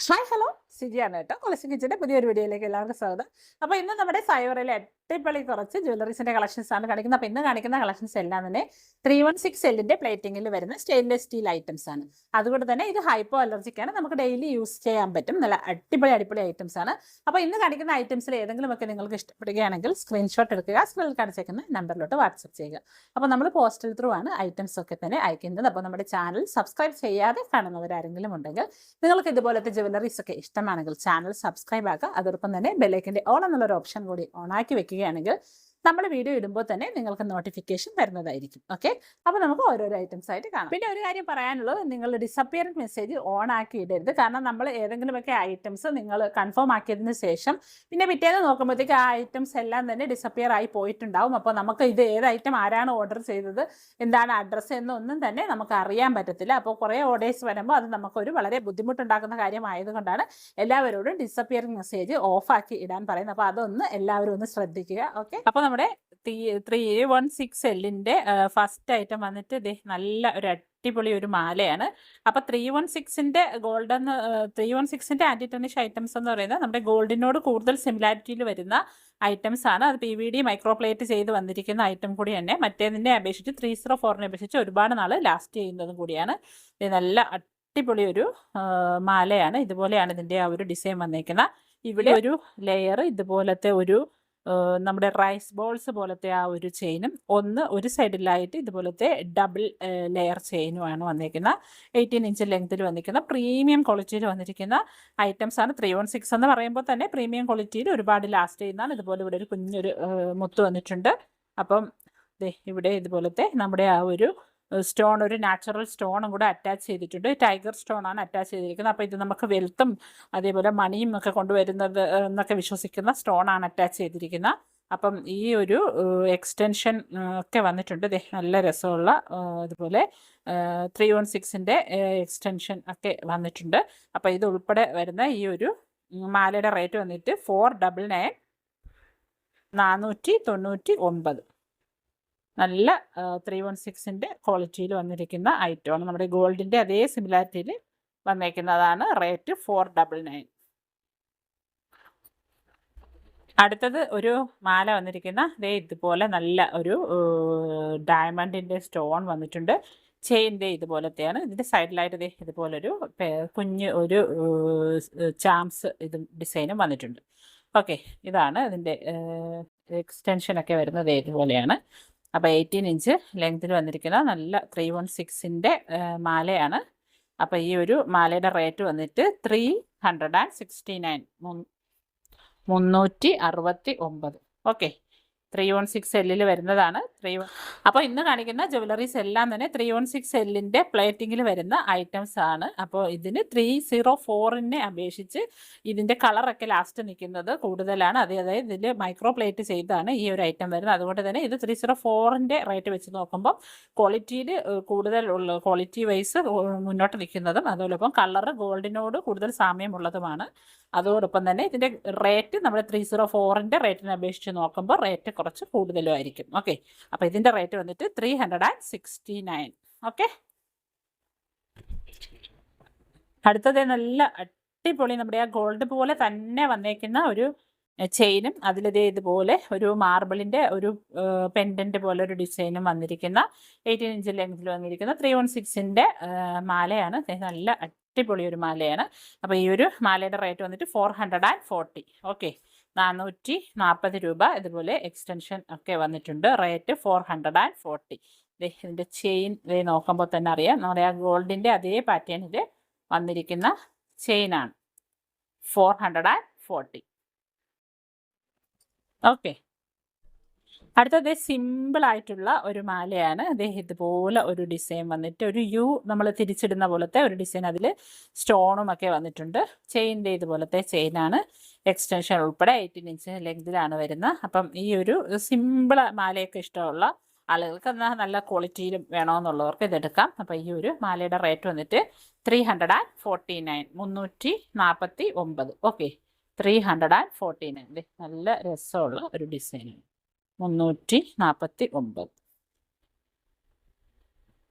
Hi hello സിജിയാണ് കേട്ടോ. കൊളക്ഷൻ കിച്ചൻ്റെ പുതിയൊരു വീഡിയോയിലേക്ക് എല്ലാവർക്കും സ്വാഗതം. അപ്പോൾ ഇന്ന് നമ്മുടെ സൈവറിലെ അടിപൊളി കുറച്ച് ജ്വല്ലറീസിൻ്റെ കളക്ഷൻസ് ആണ് കാണിക്കുന്നത്. അപ്പോൾ ഇന്ന് കാണിക്കുന്ന കളക്ഷൻസ് എല്ലാം തന്നെ 316 എല്ലിൻ്റെ പ്ലേറ്റിങ്ങിൽ വരുന്ന സ്റ്റെയിൻലെസ് സ്റ്റീൽ ഐറ്റംസ് ആണ്. അതുകൊണ്ട് തന്നെ ഇത് ഹൈപ്പോ അലർജിക്കാണ്, നമുക്ക് ഡെയിലി യൂസ് ചെയ്യാൻ പറ്റും. നല്ല അടിപൊളി ഐറ്റംസ് ആണ്. അപ്പോൾ ഇന്ന് കാണിക്കുന്ന ഐറ്റംസിൽ ഏതെങ്കിലുമൊക്കെ നിങ്ങൾക്ക് ഇഷ്ടപ്പെടുകയാണെങ്കിൽ സ്ക്രീൻഷോട്ട് എടുക്കുക, സ്ക്രീനിൽ കാണിച്ചേക്കുന്ന നമ്പറിലോട്ട് വാട്സപ്പ് ചെയ്യുക. അപ്പോൾ നമ്മൾ പോസ്റ്റൽ ത്രൂ ആണ് ഐറ്റംസ് ഒക്കെ തന്നെ അയക്കുന്നത്. അപ്പോൾ നമ്മുടെ ചാനൽ സബ്സ്ക്രൈബ് ചെയ്യാതെ കാണുന്നവരാരെങ്കിലും ഉണ്ടെങ്കിൽ നിങ്ങൾക്ക് ഇതുപോലത്തെ ജ്വല്ലറീസ് ഒക്കെ ഇഷ്ടമാണെങ്കിൽ ചാനൽ സബ്സ്ക്രൈബ് ആക്കുക. അതോടൊപ്പം തന്നെ ബെല്ലൈക്കൻ്റെ ഓൾ എന്നുള്ളൊരു ഓപ്ഷൻ കൂടി ഓണാക്കി വെക്കുകയാണെങ്കിൽ നമ്മൾ വീഡിയോ ഇടുമ്പോൾ തന്നെ നിങ്ങൾക്ക് നോട്ടിഫിക്കേഷൻ വരുന്നതായിരിക്കും. ഓക്കെ, അപ്പോൾ നമുക്ക് ഓരോരോ ഐറ്റംസ് ആയിട്ട് കാണാം. പിന്നെ ഒരു കാര്യം പറയാനുള്ളത്, നിങ്ങൾ ഡിസപ്പിയറൻസ് മെസ്സേജ് ഓൺ ആക്കി ഇടരുത്. കാരണം നമ്മൾ ഏതെങ്കിലുമൊക്കെ ഐറ്റംസ് നിങ്ങൾ കൺഫേം ആക്കിയതിന് ശേഷം പിന്നെ പിറ്റേന്ന് നോക്കുമ്പോഴത്തേക്ക് ആ ഐറ്റംസ് എല്ലാം തന്നെ ഡിസപ്പിയർ ആയി പോയിട്ടുണ്ടാവും. അപ്പോൾ നമുക്ക് ഇത് ഏത് ഐറ്റം ആരാണ് ഓർഡർ ചെയ്തത്, എന്താണ് അഡ്രസ്സ് എന്നൊന്നും തന്നെ നമുക്ക് അറിയാൻ പറ്റത്തില്ല. അപ്പോൾ കുറേ ഓർഡേഴ്സ് വരുമ്പോൾ അത് നമുക്കൊരു വളരെ ബുദ്ധിമുട്ടുണ്ടാക്കുന്ന കാര്യമായതുകൊണ്ടാണ് എല്ലാവരോടും ഡിസപ്പിയറിംഗ് മെസ്സേജ് ഓഫാക്കി ഇടാൻ പറയുന്നത്. അപ്പോൾ അതൊന്ന് എല്ലാവരും ഒന്ന് ശ്രദ്ധിക്കുക. ഓക്കെ, അപ്പോൾ നമ്മുടെ 316 എല്ലിൻ്റെ ഫസ്റ്റ് ഐറ്റം വന്നിട്ട് നല്ല ഒരു അടിപൊളി ഒരു മാലയാണ്. അപ്പോൾ 316ൻ്റെ ഗോൾഡൻ 316ൻ്റെ ആൻറ്റി ടെർണിഷ് ഐറ്റംസ് എന്ന് പറയുന്നത് നമ്മുടെ ഗോൾഡിനോട് കൂടുതൽ സിമിലാരിറ്റിയിൽ വരുന്ന ഐറ്റംസ് ആണ്. അത് PVD മൈക്രോപ്ലേറ്റ് ചെയ്ത് വന്നിരിക്കുന്ന ഐറ്റം കൂടി തന്നെ മറ്റേതിനെ അപേക്ഷിച്ച് 304നെ അപേക്ഷിച്ച് ഒരുപാട് നാൾ ലാസ്റ്റ് ചെയ്യുന്നതും കൂടിയാണ്. ഇത് നല്ല അടിപൊളി ഒരു മാലയാണ്. ഇതുപോലെയാണ് ഇതിൻ്റെ ആ ഒരു ഡിസൈൻ വന്നേക്കുന്നത്. ഇവിടെ ഒരു ലെയർ ഇതുപോലത്തെ ഒരു നമ്മുടെ റൈസ് ബോൾസ് പോലത്തെ ആ ഒരു ചെയിനും ഒരു സൈഡിലായിട്ട് ഇതുപോലത്തെ ഡബിൾ ലെയർ ചെയിനുമാണ് വന്നിരിക്കുന്നത്. 18 ഇഞ്ച് ലെങ്ത്തിൽ വന്നിരിക്കുന്ന പ്രീമിയം ക്വാളിറ്റിയിൽ വന്നിരിക്കുന്ന ഐറ്റംസ് ആണ്. 316 എന്ന് പറയുമ്പോൾ തന്നെ പ്രീമിയം ക്വാളിറ്റിയിൽ ഒരുപാട് ലാസ്റ്റ് ചെയ്യുന്നതാണ്. ഇതുപോലെ ഇവിടെ ഒരു കുഞ്ഞൊരു മുത്ത് വന്നിട്ടുണ്ട്. അപ്പം ഇവിടെ ഇതുപോലത്തെ നമ്മുടെ ആ ഒരു സ്റ്റോൺ, ഒരു നാച്ചുറൽ സ്റ്റോണും കൂടെ അറ്റാച്ച് ചെയ്തിട്ടുണ്ട്. ടൈഗർ സ്റ്റോൺ ആണ് അറ്റാച്ച് ചെയ്തിരിക്കുന്നത്. അപ്പോൾ ഇത് നമുക്ക് വെൽത്തും അതേപോലെ മണിയും ഒക്കെ കൊണ്ടുവരുന്നത് എന്നൊക്കെ വിശ്വസിക്കുന്ന സ്റ്റോൺ ആണ് അറ്റാച്ച് ചെയ്തിരിക്കുന്നത്. അപ്പം ഈ ഒരു എക്സ്റ്റൻഷൻ ഒക്കെ വന്നിട്ടുണ്ട്. നല്ല രസമുള്ള ഇതുപോലെ 316ൻ്റെ എക്സ്റ്റൻഷൻ ഒക്കെ വന്നിട്ടുണ്ട്. അപ്പോൾ ഇത് ഉൾപ്പെടെ വരുന്ന ഈ ഒരു മാലയുടെ റേറ്റ് വന്നിട്ട് 499 499. നല്ല 316ൻ്റെ ക്വാളിറ്റിയിൽ വന്നിരിക്കുന്ന ഐറ്റമാണ്. നമ്മുടെ ഗോൾഡിൻ്റെ അതേ സിമിലാരിറ്റിയിൽ വന്നേക്കുന്നതാണ്. റേറ്റ് 499. അടുത്തത് ഒരു മാല വന്നിരിക്കുന്ന ഇതുപോലെ നല്ല ഒരു ഡയമണ്ടിൻ്റെ സ്റ്റോൺ വന്നിട്ടുണ്ട്. ചെയിൻ ഇതുപോലത്തെയാണ്. ഇതിൻ്റെ സൈഡിലായിട്ട് ഇതുപോലൊരു കുഞ്ഞ് ഒരു ചാംസ് ഇത് ഡിസൈനും വന്നിട്ടുണ്ട്. ഓക്കെ, ഇതാണ് ഇതിൻ്റെ എക്സ്റ്റൻഷനൊക്കെ വരുന്നത് ഇതുപോലെയാണ്. അപ്പോൾ 18 ഇഞ്ച് ലെങ്ത്തിൽ വന്നിരിക്കുന്ന നല്ല 316ൻ്റെ മാലയാണ്. അപ്പോൾ ഈ ഒരു മാലയുടെ റേറ്റ് വന്നിട്ട് 369 369. ഓക്കെ, 316 എല്ലിൽ വരുന്നതാണ്. അപ്പോൾ ഇന്ന് കാണിക്കുന്ന ജ്വല്ലറീസ് എല്ലാം തന്നെ 316 എല്ലിൻ്റെ പ്ലേറ്റിങ്ങിൽ വരുന്ന ഐറ്റംസ് ആണ്. അപ്പോൾ ഇതിന് 304നെ അപേക്ഷിച്ച് ഇതിൻ്റെ കളറൊക്കെ ലാസ്റ്റ് നിൽക്കുന്നത് കൂടുതലാണ്. അതായത് ഇതിൽ മൈക്രോ പ്ലേറ്റ് ചെയ്താണ് ഈ ഒരു ഐറ്റം വരുന്നത്. അതുകൊണ്ട് തന്നെ ഇത് 304ൻ്റെ റേറ്റ് വെച്ച് നോക്കുമ്പോൾ ക്വാളിറ്റിയിൽ കൂടുതലുള്ള ക്വാളിറ്റി വൈസ് മുന്നോട്ട് നിൽക്കുന്നതും അതോടൊപ്പം കളറ് ഗോൾഡിനോട് കൂടുതൽ സാമ്യമുള്ളതുമാണ്. അതോടൊപ്പം തന്നെ ഇതിൻ്റെ റേറ്റ് നമ്മുടെ 304ൻ്റെ റേറ്റിനെ അപേക്ഷിച്ച് നോക്കുമ്പോൾ റേറ്റ് കുറച്ച് കൂടുതലുമായിരിക്കും. ഓക്കെ, അപ്പോൾ ഇതിൻ്റെ റേറ്റ് വന്നിട്ട് 369. ഓക്കെ, അടുത്തത് നല്ല അടിപൊളി നമ്മുടെ ആ ഗോൾഡ് പോലെ തന്നെ വന്നേക്കുന്ന ഒരു ചെയിനും ഇതുപോലെ ഒരു മാർബിളിൻ്റെ ഒരു പെൻഡൻറ്റ് പോലെ ഒരു ഡിസൈനും വന്നിരിക്കുന്ന 18 ഇഞ്ച് ലെങ്ത്തിൽ വന്നിരിക്കുന്ന 316ൻ്റെ മാലയാണ്. നല്ല അടിപൊളി ഒരു മാലയാണ്. അപ്പോൾ ഈ ഒരു മാലയുടെ റേറ്റ് വന്നിട്ട് 440. ഓക്കെ, 440 രൂപ. ഇതുപോലെ എക്സ്റ്റൻഷൻ ഒക്കെ വന്നിട്ടുണ്ട്. റേറ്റ് 440. ഇതിൻ്റെ ചെയിൻ നോക്കുമ്പോൾ തന്നെ അറിയാം, നമ്മുടെ ആ ഗോൾഡിൻ്റെ അതേ പാറ്റേണിൽ വന്നിരിക്കുന്ന ചെയിനാണ്. 440. ഓക്കെ, അടുത്തത് സിമ്പിളായിട്ടുള്ള ഒരു മാലയാണ്. ഇതുപോലെ ഒരു ഡിസൈൻ വന്നിട്ട് ഒരു യു നമ്മൾ തിരിച്ചിടുന്ന പോലത്തെ ഒരു ഡിസൈൻ, അതിൽ സ്റ്റോണും ഒക്കെ വന്നിട്ടുണ്ട്. ചെയിൻ്റെ ഇതുപോലത്തെ ചെയിനാണ്. എക്സ്റ്റൻഷൻ ഉൾപ്പെടെ 18 ഇഞ്ച് ലെങ്തിലാണ് വരുന്നത്. അപ്പം ഈ ഒരു സിമ്പിൾ മാലയൊക്കെ ഇഷ്ടമുള്ള ആളുകൾക്ക് നല്ല ക്വാളിറ്റിയിലും വേണമെന്നുള്ളവർക്ക് ഇതെടുക്കാം. അപ്പോൾ ഈ ഒരു മാലയുടെ റേറ്റ് വന്നിട്ട് 349 349. ഓക്കെ, 349. നല്ല രസമുള്ള ഒരു ഡിസൈനാണ്. 349.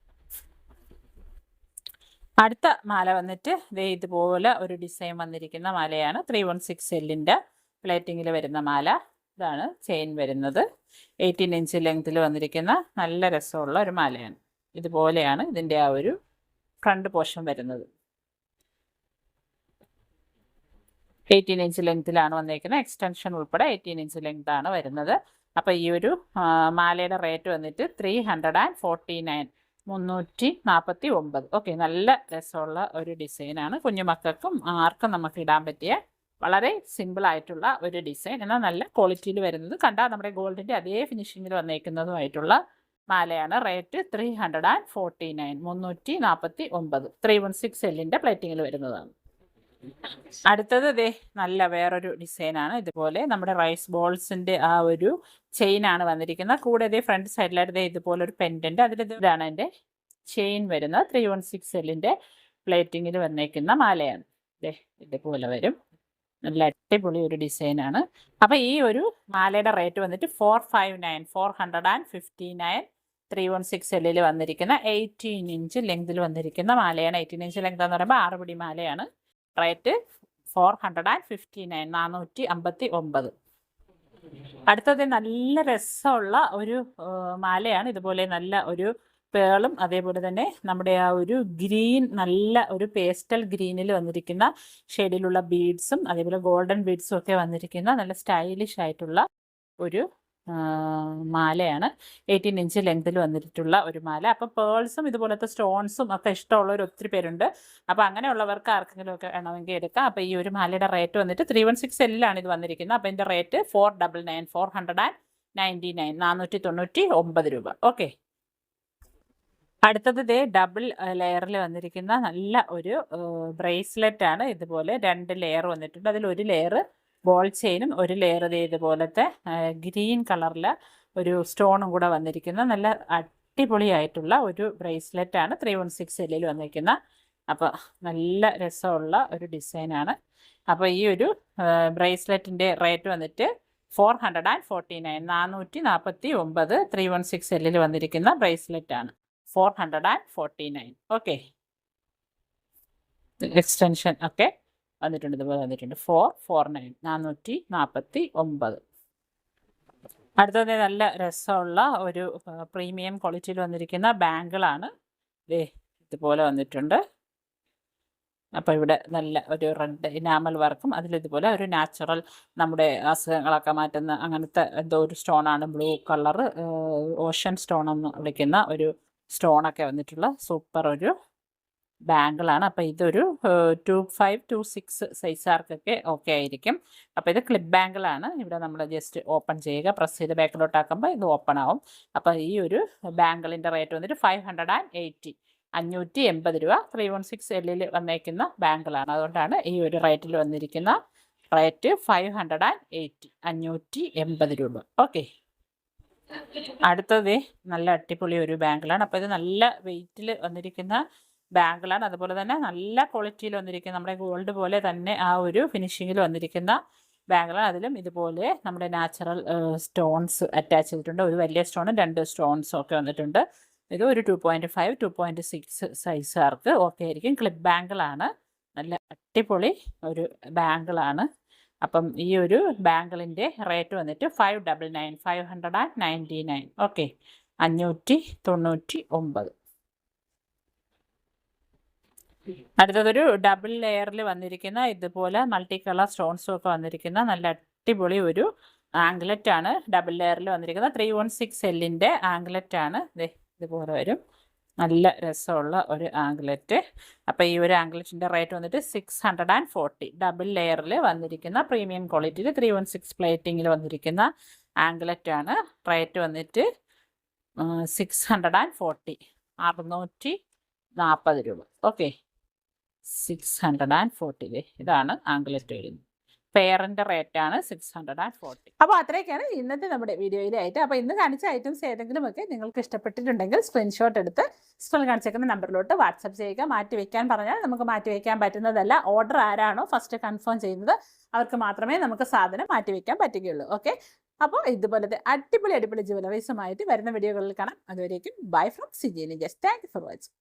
അടുത്ത മാല വന്നിട്ട് ഇതുപോലെ ഒരു ഡിസൈൻ വന്നിരിക്കുന്ന മാലയാണ് 316Lന്റെ പ്ലേറ്റിങ്ങിൽ വരുന്ന മാല. ഇതാണ് ചെയിൻ വരുന്നത്. 18 ഇഞ്ച് ലെങ്ത്തിൽ വന്നിരിക്കുന്ന നല്ല രസമുള്ള ഒരു മാലയാണ്. ഇതുപോലെയാണ് ഇതിൻ്റെ ആ ഒരു ഫ്രണ്ട് പോർഷൻ വരുന്നത്. 18 ഇഞ്ച് ലെങ്ത്തിലാണ് വന്നിരിക്കുന്നത്. എക്സ്റ്റൻഷൻ ഉൾപ്പെടെ 18 ഇഞ്ച് ലെങ്ത് ആണ് വരുന്നത്. അപ്പോൾ ഈ ഒരു മാലയുടെ റേറ്റ് വന്നിട്ട് 349, 349. ഓക്കെ, നല്ല രസമുള്ള ഒരു ഡിസൈനാണ്. കുഞ്ഞുമക്കൾക്കും ആർക്കും നമുക്ക് ഇടാൻ പറ്റിയ വളരെ സിമ്പിൾ ആയിട്ടുള്ള ഒരു ഡിസൈൻ, എന്നാൽ നല്ല ക്വാളിറ്റിയിൽ വരുന്നത്. കണ്ടാൽ നമ്മുടെ ഗോൾഡിൻ്റെ അതേ ഫിനിഷിങ്ങിൽ വന്നേക്കുന്നതുമായിട്ടുള്ള മാലയാണ്. റേറ്റ് 349, 349. 316Lന്റെ പ്ലേറ്റിങ്ങിൽ വരുന്നതാണ്. അടുത്തത് നല്ല വേറൊരു ഡിസൈനാണ്. ഇതുപോലെ നമ്മുടെ റൈസ് ബോൾസിന്റെ ആ ഒരു ചെയിനാണ് വന്നിരിക്കുന്നത്. കൂടെ ഫ്രണ്ട് സൈഡിലായിട്ട് ഇതുപോലെ ഒരു പെൻഡന്റ്, ഇതാണ് എൻ്റെ ചെയിൻ വരുന്നത്. 316Lന്റെ പ്ലേറ്റിങ്ങിൽ വന്നേക്കുന്ന മാലയാണ്. ഇതുപോലെ വരും. നല്ല അടിപൊളി ഒരു ഡിസൈനാണ്. അപ്പം ഈ ഒരു മാലയുടെ റേറ്റ് വന്നിട്ട് 459. 316Lൽ വന്നിരിക്കുന്ന 18 ഇഞ്ച് ലെങ്തിൽ വന്നിരിക്കുന്ന മാലയാണ്. 18 ഇഞ്ച് ലെങ്ത് എന്ന് പറയുമ്പോൾ 6 പിടി മാലയാണ്. റേറ്റ് 459, 459. അടുത്തത് നല്ല രസമുള്ള ഒരു മാലയാണ്. ഇതുപോലെ നല്ല ഒരു പേളും അതേപോലെ തന്നെ നമ്മുടെ ആ ഒരു ഗ്രീൻ, നല്ല ഒരു പേസ്റ്റൽ ഗ്രീനിൽ വന്നിരിക്കുന്ന ഷെയ്ഡിലുള്ള ബീഡ്സും അതേപോലെ ഗോൾഡൻ ബീഡ്സും ഒക്കെ വന്നിരിക്കുന്ന നല്ല സ്റ്റൈലിഷ് ആയിട്ടുള്ള ഒരു മാലയാണ്. 18 ഇഞ്ച് ലെങ്തിൽ വന്നിട്ടുള്ള ഒരു മാല. അപ്പം പേൾസും ഇതുപോലത്തെ സ്റ്റോൺസും ഒക്കെ ഇഷ്ടമുള്ളവർ ഒത്തിരി പേരുണ്ട്. അപ്പോൾ അങ്ങനെയുള്ളവർക്ക് ആർക്കെങ്കിലും ഒക്കെ വേണമെങ്കിൽ എടുക്കാം. അപ്പോൾ ഈ ഒരു മാലയുടെ റേറ്റ് വന്നിട്ട് 316Lലാണ് ഇത് വന്നിരിക്കുന്നത്. അപ്പോൾ ഇതിൻ്റെ റേറ്റ് 499, 499, 499 രൂപ. ഓക്കെ, അടുത്തത് ഡബിൾ ലെയറിൽ വന്നിരിക്കുന്ന നല്ല ഒരു ബ്രേസ്ലെറ്റ് ആണ്. ഇതുപോലെ 2 ലെയർ വന്നിട്ടുണ്ട്. അതിൽ ഒരു ലെയർ ബോൾ ചെയിനും ഒരു ലെയർ ഇതുപോലത്തെ ഗ്രീൻ കളറിൽ ഒരു സ്റ്റോണും കൂടെ വന്നിരിക്കുന്ന നല്ല അടിപൊളിയായിട്ടുള്ള ഒരു ബ്രേസ്ലെറ്റ് ആണ് 316Lൽ വന്നിരിക്കുന്ന. അപ്പോൾ നല്ല രസമുള്ള ഒരു ഡിസൈനാണ്. അപ്പോൾ ഈ ഒരു ബ്രേസ്ലെറ്റിൻ്റെ റേറ്റ് വന്നിട്ട് 449, 449. 316Lൽ വന്നിരിക്കുന്ന ബ്രേസ്ലെറ്റ് ആണ്. 449. ഓക്കെ, എക്സ്റ്റൻഷൻ ഒക്കെ വന്നിട്ടുണ്ട്. ഇതുപോലെ വന്നിട്ടുണ്ട്. 449, 449. അടുത്തത് നല്ല രസമുള്ള ഒരു പ്രീമിയം ക്വാളിറ്റിയിൽ വന്നിരിക്കുന്ന ബാങ്കിളാണ്. ഇതുപോലെ വന്നിട്ടുണ്ട്. അപ്പോൾ ഇവിടെ നല്ല ഒരു റെഡ് ഇനാമൽ വർക്കും അതിലിതുപോലെ ഒരു നാച്ചുറൽ നമ്മുടെ അസുഖങ്ങളൊക്കെ മാറ്റുന്ന അങ്ങനത്തെ എന്തോ ഒരു സ്റ്റോണാണ്. ബ്ലൂ കളർ ഓഷൻ സ്റ്റോൺ എന്ന് വിളിക്കുന്ന ഒരു സ്റ്റോണൊക്കെ വന്നിട്ടുള്ള സൂപ്പർ ഒരു ബാങ്കിളാണ്. അപ്പോൾ ഇതൊരു 25, 26 സൈസുകാർക്കൊക്കെ ഓക്കെ ആയിരിക്കും. അപ്പോൾ ഇത് ക്ലിപ്പ് ബാങ്കിളാണ്. ഇവിടെ നമ്മൾ ജസ്റ്റ് ഓപ്പൺ ചെയ്യുക, പ്രസ് ചെയ്ത് ബാക്കിലോട്ടാക്കുമ്പോൾ ഇത് ഓപ്പൺ ആവും. അപ്പോൾ ഈ ഒരു ബാങ്കിളിൻ്റെ റേറ്റ് വന്നിട്ട് 580, 580 രൂപ. 316Lൽ വന്നേക്കുന്ന ബാങ്കിളാണ്. അതുകൊണ്ടാണ് ഈ ഒരു റേറ്റിൽ വന്നിരിക്കുന്ന റേറ്റ് 580, 580 രൂപ. ഓക്കെ, അടുത്തത് നല്ല അടിപൊളി ഒരു ബാങ്കിളാണ്. അപ്പോൾ ഇത് നല്ല വെയിറ്റിൽ വന്നിരിക്കുന്ന ബാങ്കിളാണ്. അതുപോലെ തന്നെ നല്ല ക്വാളിറ്റിയിൽ വന്നിരിക്കുന്ന നമ്മുടെ ഗോൾഡ് പോലെ തന്നെ ആ ഒരു ഫിനിഷിങ്ങിൽ വന്നിരിക്കുന്ന ബാങ്കിളാണ്. അതിലും ഇതുപോലെ നമ്മുടെ നാച്ചുറൽ സ്റ്റോൺസ് അറ്റാച്ച് ചെയ്തിട്ടുണ്ട്. ഒരു വലിയ സ്റ്റോണും 2 സ്റ്റോൺസും ഒക്കെ വന്നിട്ടുണ്ട്. ഇത് ഒരു 2.5, 2.6 സൈസുകാർക്ക് ഓക്കെ ആയിരിക്കും. ക്ലിപ്പ് ബാങ്കിളാണ്. നല്ല അടിപൊളി ഒരു ബാങ്കിളാണ്. അപ്പം ഈ ഒരു ബാങ്കിളിൻ്റെ റേറ്റ് വന്നിട്ട് 599, 599. ഓക്കെ, 599. അടുത്തതൊരു ഡബിൾ ലെയറിൽ വന്നിരിക്കുന്ന ഇതുപോലെ മൾട്ടി കളർ സ്റ്റോൺസും ഒക്കെ വന്നിരിക്കുന്ന നല്ല അടിപൊളി ഒരു ആംഗ്ലറ്റ് ആണ്. ഡബിൾ ലെയറിൽ വന്നിരിക്കുന്ന 316Lന്റെ ആംഗ്ലറ്റ് ആണ്. ഇതുപോലെ വരും. നല്ല രസമുള്ള ഒരു ആംഗ്ലറ്റ്. അപ്പോൾ ഈ ഒരു ആംഗ്ലറ്റിൻ്റെ റേറ്റ് വന്നിട്ട് 640. ഡബിൾ ലെയറിൽ വന്നിരിക്കുന്ന പ്രീമിയം ക്വാളിറ്റിയിൽ 316 പ്ലേറ്റിങ്ങിൽ വന്നിരിക്കുന്ന ആംഗ്ലറ്റ് ആണ്. റേറ്റ് വന്നിട്ട് 640, 640 രൂപ. ഓക്കെ, 640. ഇതാണ് ആംഗ്ലറ്റ് വരുന്നത്. പെയറിൻ്റെ റേറ്റാണ് 640. അപ്പോൾ അത്രയൊക്കെയാണ് ഇന്നത്തെ നമ്മുടെ വീഡിയോയിലായിട്ട്. അപ്പോൾ ഇന്ന് കാണിച്ച ഐറ്റംസ് ഏതെങ്കിലുമൊക്കെ നിങ്ങൾക്ക് ഇഷ്ടപ്പെട്ടിട്ടുണ്ടെങ്കിൽ സ്ക്രീൻഷോട്ട് എടുത്ത് സ്ക്രീനിൽ കാണിച്ചേക്കുന്ന നമ്പറിലോട്ട് വാട്സപ്പ് ചെയ്യുക. മാറ്റി വയ്ക്കാൻ പറഞ്ഞാൽ നമുക്ക് മാറ്റി വയ്ക്കാൻ പറ്റുന്നതല്ല. ഓർഡർ ആരാണോ ഫസ്റ്റ് കൺഫേം ചെയ്യുന്നത് അവർക്ക് മാത്രമേ നമുക്ക് സാധനം മാറ്റി വയ്ക്കാൻ പറ്റുകയുള്ളൂ. ഓക്കെ, അപ്പോൾ ഇതുപോലത്തെ അടിപൊളി ജ്വല്ലറീസുമായിട്ട് വരുന്ന വീഡിയോകളിൽ കാണാം. അതുവരേക്കും bye from Siji Nijas. Thank you for watching.